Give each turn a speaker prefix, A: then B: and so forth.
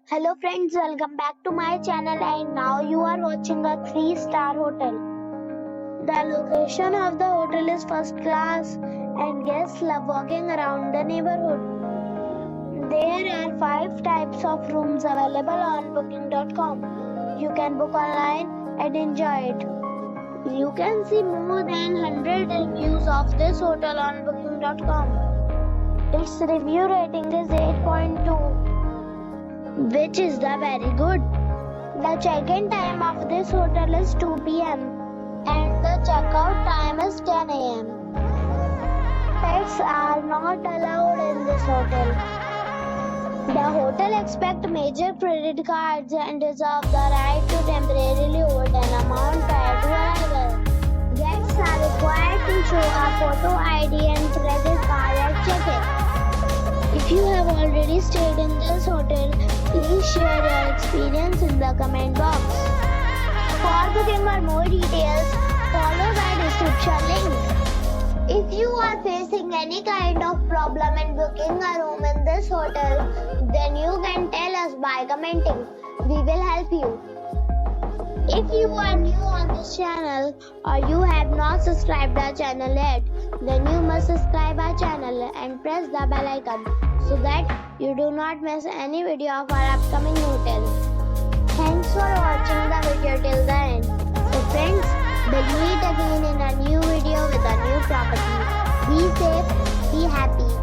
A: Hello friends, welcome back to my channel and now you are watching a 3-star hotel. The location of the hotel is first class and guests love walking around the neighborhood. There are 5 types of rooms available on booking.com. You can book online and enjoy it. You can see more than 100 reviews of this hotel on booking.com. Its review rating is 8.2. which is the very good. The check-in time of this hotel is 2 p.m. and the check-out time is 10 a.m. Pets are not allowed in this hotel. The hotel accepts major credit cards and reserves the right to temporarily hold an amount prior to arrival. Guests are required to show a photo ID and credit card at check-in. If you have already stayed in this hotel, please share your experience in the comment box. For booking or more details, follow the description link. If you are facing any kind of problem in booking a room in this hotel, then you can tell us by commenting. We will help you. If you are new on this channel or you have not subscribed our channel yet, then you must subscribe our channel and press the bell icon so that you do not miss any video of our upcoming hotel. Thanks for watching the video till the end. So friends, we'll meet again in a new video with a new property. Be safe, be happy.